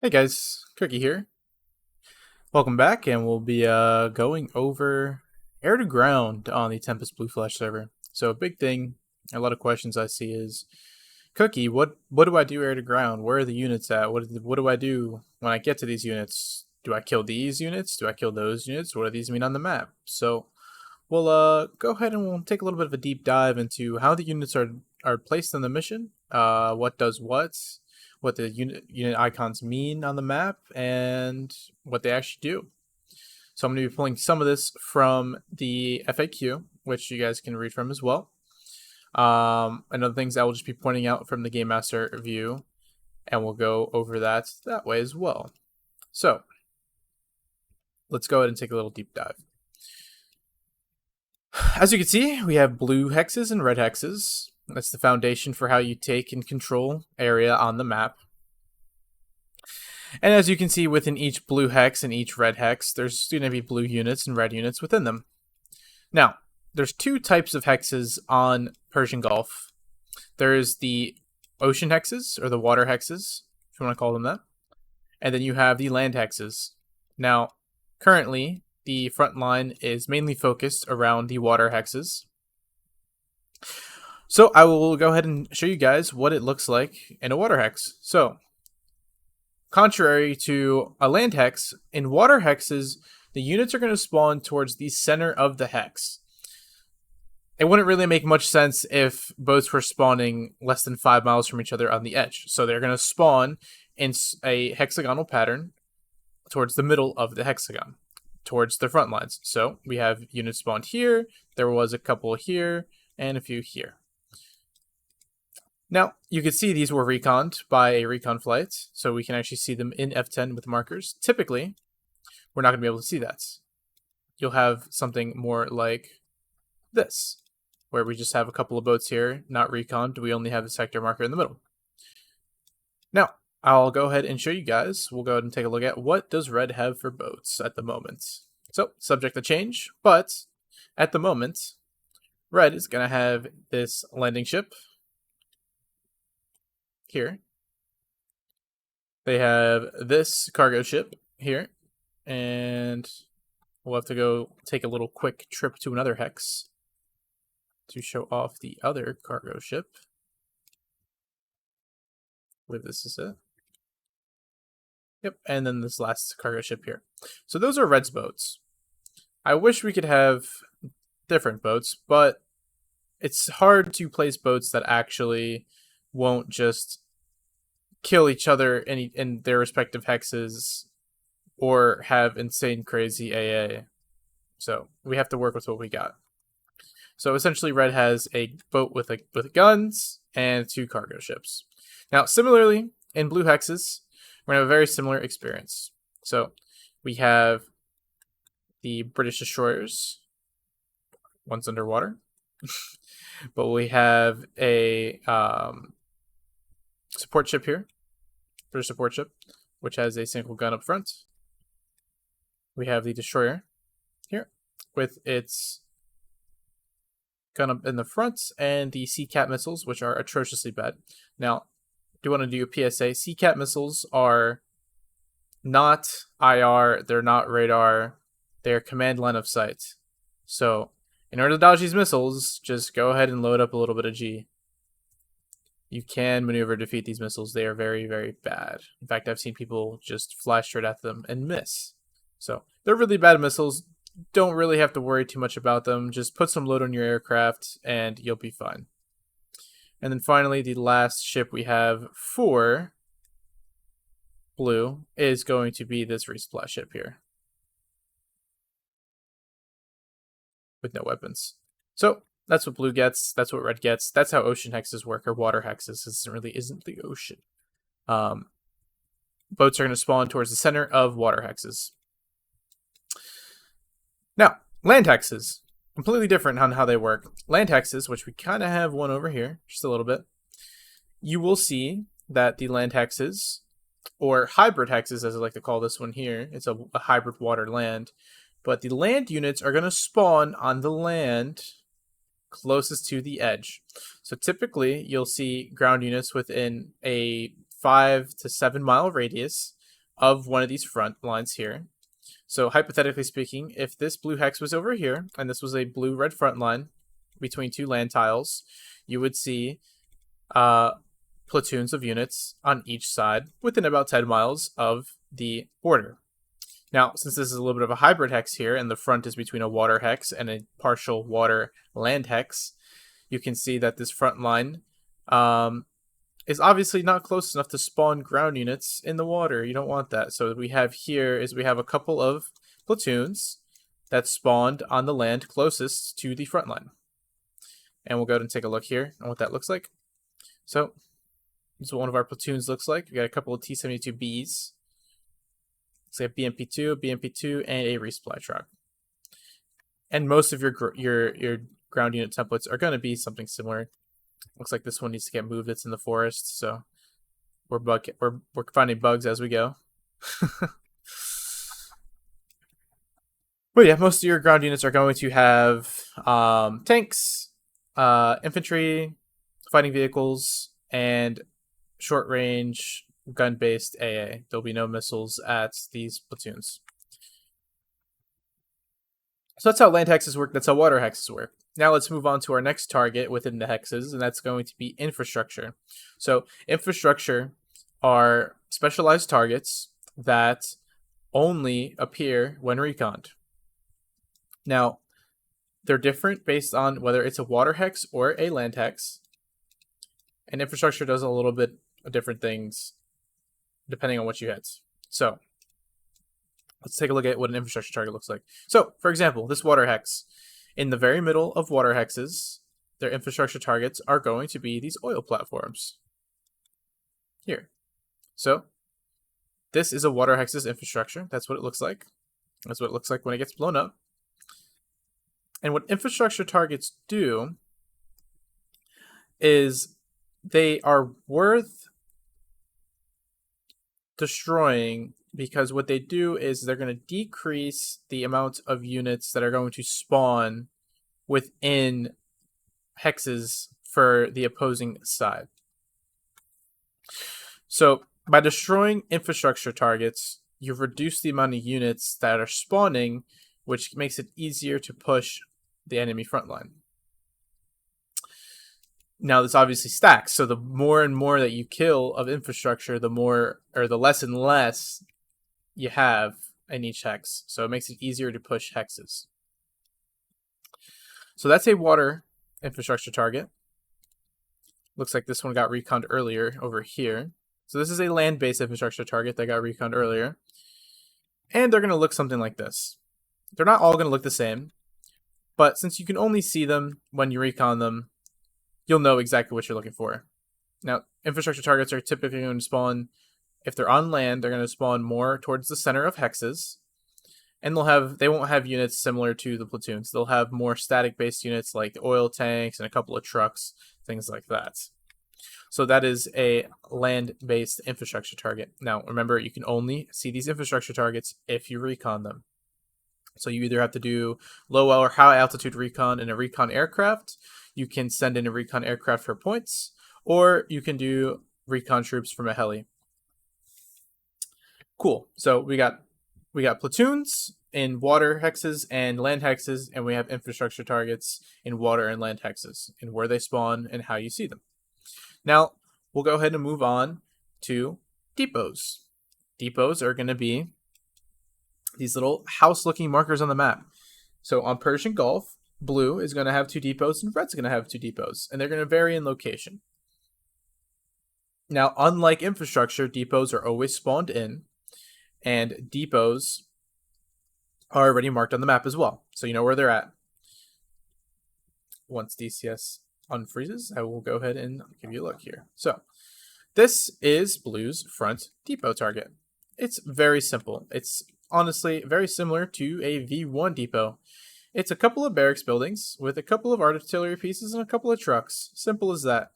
Hey guys, Cookie here. Welcome back, and we'll be going over air to ground on the Tempest Blueflash server. So a big thing, a lot of questions I see is, Cookie, what do I do air to ground? Where are the units at? What do I do when I get to these units? Do I kill these units? Do I kill those units? What do these mean on the map? So we'll go ahead and we'll take a little bit of a deep dive into how the units are placed on the mission. What does what the unit icons mean on the map, and what they actually do. So I'm going to be pulling some of this from the FAQ, which you guys can read from as well. And other things I will just be pointing out from the Game Master view, and we'll go over that way as well. So let's go ahead and take a little deep dive. As you can see, we have blue hexes and red hexes. That's the foundation for how you take and control area on the map. And as you can see, within each blue hex and each red hex, there's going to be blue units and red units within them. Now, there's two types of hexes on Persian Gulf. There's the ocean hexes, or the water hexes, if you want to call them that. And then you have the land hexes. Now, currently, the front line is mainly focused around the water hexes. So I will go ahead and show you guys what it looks like in a water hex. So, contrary to a land hex, in water hexes, the units are going to spawn towards the center of the hex. It wouldn't really make much sense if boats were spawning less than 5 miles from each other on the edge. So they're going to spawn in a hexagonal pattern towards the middle of the hexagon, towards the front lines. So we have units spawned here, there was a couple here, and a few here. Now, you can see these were reconned by a recon flight, so we can actually see them in F10 with markers. Typically, we're not going to be able to see that. You'll have something more like this, where we just have a couple of boats here, not reconned. We only have a sector marker in the middle. Now, I'll go ahead and show you guys. We'll go ahead and take a look at what does red have for boats at the moment. So, subject to change, but at the moment, red is going to have this landing ship here. They have this cargo ship here, and we'll have to go take a little quick trip to another hex to show off the other cargo ship. I believe this is it. Yep, and then this last cargo ship here. So those are red's boats. I wish we could have different boats, but it's hard to place boats that actually won't just kill each other in their respective hexes or have insane crazy AA. So we have to work with what we got. So essentially red has a boat with guns and two cargo ships. Now similarly in blue hexes, we're going to have a very similar experience. So we have the British destroyers. One's underwater. But we have a support ship here, British support ship, which has a single gun up front. We have the destroyer here with its gun up in the front, and the Sea-Cat missiles, which are atrociously bad. Now, do you want to do a PSA? Sea-Cat missiles are not IR, they're not radar, they're command line of sight. So, in order to dodge these missiles, just go ahead and load up a little bit of G. You can maneuver defeat these missiles. They are very, very bad. In fact, I've seen people just fly straight at them and miss. So, they're really bad missiles. Don't really have to worry too much about them. Just put some load on your aircraft and you'll be fine. And then finally, the last ship we have for blue is going to be this resupply ship here, with no weapons. So that's what blue gets. That's what red gets. That's how ocean hexes work, or water hexes. This really isn't the ocean. Boats are going to spawn towards the center of water hexes. Now, land hexes. Completely different on how they work. Land hexes, which we kind of have one over here, just a little bit. You will see that the land hexes, or hybrid hexes as I like to call this one here, it's a hybrid water land. But the land units are going to spawn on the land closest to the edge. So typically, you'll see ground units within a 5 to 7 mile radius of one of these front lines here. So hypothetically speaking, if this blue hex was over here, and this was a blue-red front line between two land tiles, you would see platoons of units on each side within about 10 miles of the border. Now, since this is a little bit of a hybrid hex here, and the front is between a water hex and a partial water land hex, you can see that this front line is obviously not close enough to spawn ground units in the water. You don't want that. So what we have here is we have a couple of platoons that spawned on the land closest to the front line. And we'll go ahead and take a look here on what that looks like. So this is what one of our platoons looks like. We got a couple of T-72Bs. Looks like a BMP2, and a resupply truck. And most of your ground unit templates are going to be something similar. Looks like this one needs to get moved. It's in the forest, so we're finding bugs as we go. But yeah, most of your ground units are going to have tanks, infantry, fighting vehicles, and short-range gun-based AA. There'll be no missiles at these platoons. So that's how land hexes work. That's how water hexes work. Now let's move on to our next target within the hexes, and that's going to be infrastructure. So infrastructure are specialized targets that only appear when reconned. Now, they're different based on whether it's a water hex or a land hex. And infrastructure does a little bit of different things depending on what you hit. So let's take a look at what an infrastructure target looks like. So, for example, this water hex. In the very middle of water hexes, their infrastructure targets are going to be these oil platforms. Here. So, this is a water hex's infrastructure. That's what it looks like. That's what it looks like when it gets blown up. And what infrastructure targets do is they are worth destroying, because what they do is they're going to decrease the amount of units that are going to spawn within hexes for the opposing side. So by destroying infrastructure targets, you reduce the amount of units that are spawning, which makes it easier to push the enemy front line. Now, this obviously stacks, so the more and more that you kill of infrastructure, the less and less you have in each hex. So it makes it easier to push hexes. So that's a water infrastructure target. Looks like this one got reconned earlier over here. So this is a land-based infrastructure target that got reconned earlier. And they're going to look something like this. They're not all going to look the same, but since you can only see them when you recon them, you'll know exactly what you're looking for. Now, infrastructure targets are typically going to spawn, if they're on land, they're going to spawn more towards the center of hexes, and they won't have units similar to the platoons. They'll have more static-based units like the oil tanks and a couple of trucks, things like that. So that is a land-based infrastructure target. Now, remember, you can only see these infrastructure targets if you recon them. So you either have to do low or high altitude recon in a recon aircraft. You can send in a recon aircraft for points, or you can do recon troops from a heli. Cool. So we got platoons in water hexes and land hexes, and we have infrastructure targets in water and land hexes, and where they spawn and how you see them. Now, we'll go ahead and move on to depots. Depots are going to be these little house-looking markers on the map. So on Persian Gulf, blue is going to have 2 depots, and red's going to have 2 depots, and they're going to vary in location. Now, unlike infrastructure, depots are always spawned in, and depots are already marked on the map as well, so you know where they're at. Once DCS unfreezes, I will go ahead and give you a look here. So this is blue's front depot target. It's very simple. It's honestly very similar to a V1 depot. It's a couple of barracks buildings with a couple of artillery pieces and a couple of trucks. Simple as that.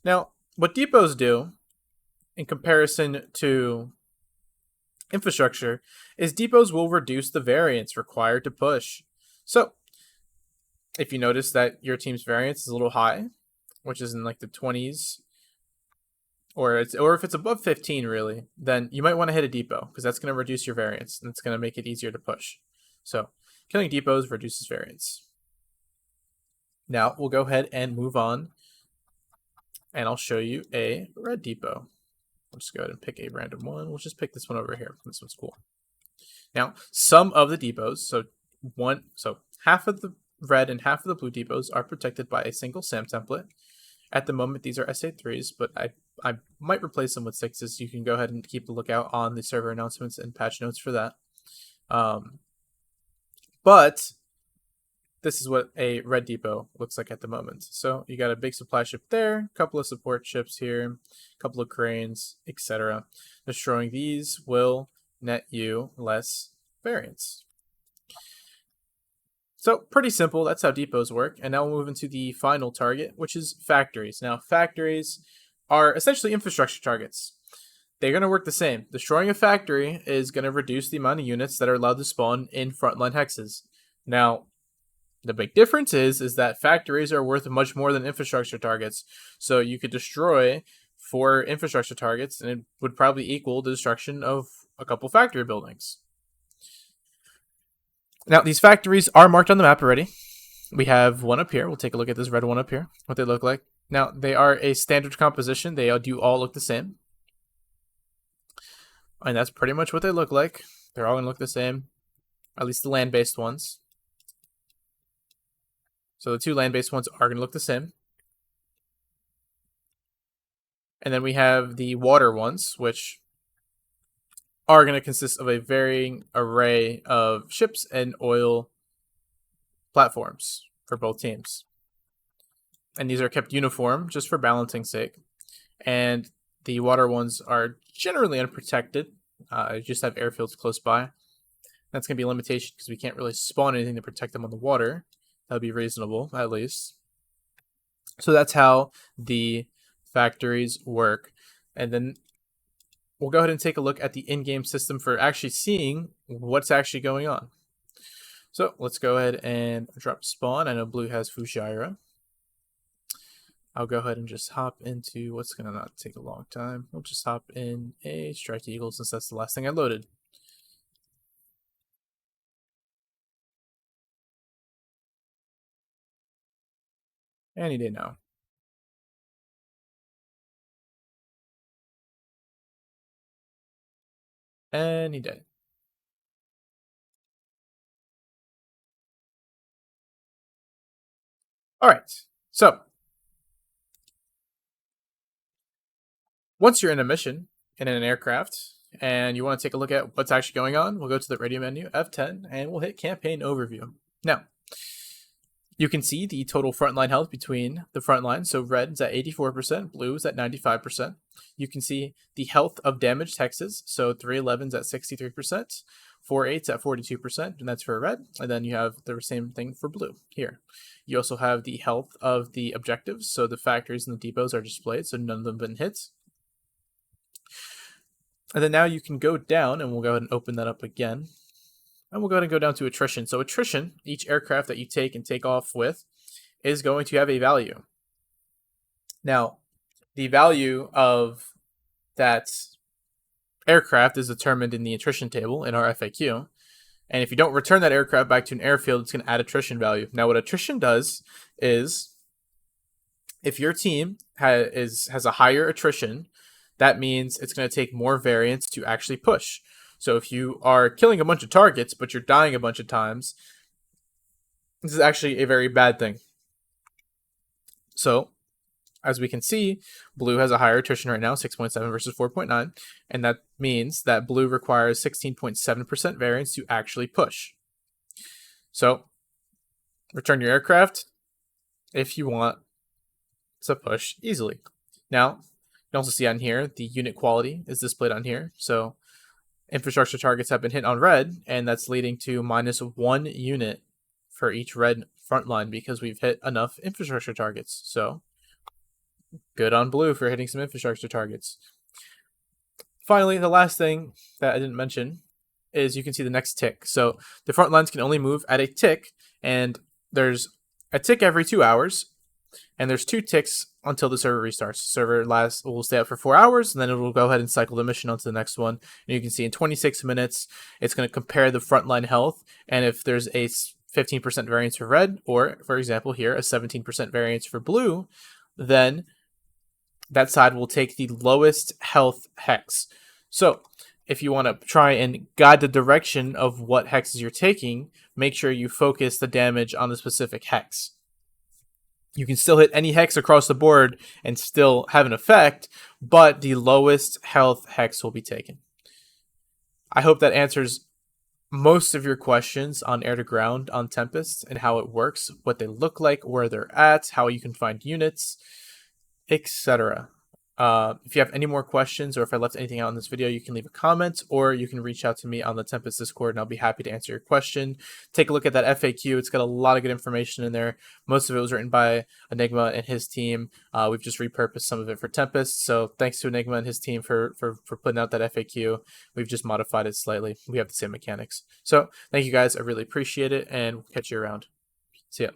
Now, what depots do in comparison to infrastructure is depots will reduce the variance required to push. So if you notice that your team's variance is a little high, which is in like the 20s or if it's above 15 really, then you might want to hit a depot because that's going to reduce your variance and it's going to make it easier to push. So killing depots reduces variance. Now we'll go ahead and move on, and I'll show you a red depot. We'll just go ahead and pick a random one. We'll just pick this one over here. This one's cool. Now, some of the depots, so half of the red and half of the blue depots are protected by a single SAM template. At the moment, these are SA3s, but I might replace them with 6s. You can go ahead and keep a lookout on the server announcements and patch notes for that. But this is what a red depot looks like at the moment. So you got a big supply ship there, a couple of support ships here, a couple of cranes, etc. Destroying these will net you less variance. So pretty simple, that's how depots work. And now we'll move into the final target, which is factories. Now factories are essentially infrastructure targets. They're going to work the same. Destroying a factory is going to reduce the amount of units that are allowed to spawn in frontline hexes. Now, the big difference is that factories are worth much more than infrastructure targets. So you could destroy 4 infrastructure targets and it would probably equal the destruction of a couple factory buildings. Now, these factories are marked on the map already. We have one up here. We'll take a look at this red one up here, what they look like. Now, they are a standard composition. They do all look the same. And that's pretty much what they look like. They're all going to look the same, at least the land-based ones. So the 2 land-based ones are going to look the same. And then we have the water ones, which are going to consist of a varying array of ships and oil platforms for both teams. And these are kept uniform just for balancing sake. And the water ones are generally unprotected. Just have airfields close by. That's going to be a limitation because we can't really spawn anything to protect them on the water. That would be reasonable, at least. So that's how the factories work. And then we'll go ahead and take a look at the in-game system for actually seeing what's actually going on. So let's go ahead and drop spawn. I know blue has Fujairah. I'll go ahead and just hop into what's going to not take a long time. We'll just hop in a Strike Eagle since that's the last thing I loaded. Any day now. Any day. All right, so once you're in a mission and in an aircraft and you want to take a look at what's actually going on, we'll go to the radio menu, F10, and we'll hit Campaign Overview. Now, you can see the total frontline health between the front lines. So red is at 84%, blue is at 95%. You can see the health of damaged hexes. So 311's at 63%, 48's at 42%, and that's for red. And then you have the same thing for blue here. You also have the health of the objectives. So the factories and the depots are displayed, so none of them have been hit. And then now you can go down, and we'll go ahead and open that up again. And we'll go ahead and go down to attrition. So attrition, each aircraft that you take and take off with is going to have a value. Now, the value of that aircraft is determined in the attrition table in our FAQ. And if you don't return that aircraft back to an airfield, it's going to add attrition value. Now, what attrition does is if your team has a higher attrition, that means it's going to take more variance to actually push. So if you are killing a bunch of targets, but you're dying a bunch of times, this is actually a very bad thing. So, as we can see, blue has a higher attrition right now, 6.7 versus 4.9, and that means that blue requires 16.7% variance to actually push. So, return your aircraft if you want to push easily. Now, you can also see on here, the unit quality is displayed on here. So, infrastructure targets have been hit on red, and that's leading to -1 unit for each red front line because we've hit enough infrastructure targets. So, good on blue for hitting some infrastructure targets. Finally, the last thing that I didn't mention is you can see the next tick. So, the front lines can only move at a tick, and there's a tick every 2 hours. and there's 2 ticks until the server restarts. The server will stay up for 4 hours, and then it will go ahead and cycle the mission onto the next one. And you can see in 26 minutes, it's going to compare the frontline health, and if there's a 15% variance for red, or for example here, a 17% variance for blue, then that side will take the lowest health hex. So if you want to try and guide the direction of what hexes you're taking, make sure you focus the damage on the specific hex. You can still hit any hex across the board and still have an effect, but the lowest health hex will be taken. I hope that answers most of your questions on air to ground on Tempest and how it works, what they look like, where they're at, how you can find units, etc. If you have any more questions, or if I left anything out in this video, you can leave a comment, or you can reach out to me on the Tempest Discord, and I'll be happy to answer your question. Take a look at that FAQ. It's got a lot of good information in there. Most of it was written by Enigma and his team. We've just repurposed some of it for Tempest, so thanks to Enigma and his team for putting out that FAQ. We've just modified it slightly. We have the same mechanics. So thank you guys. I really appreciate it, and we'll catch you around. See ya.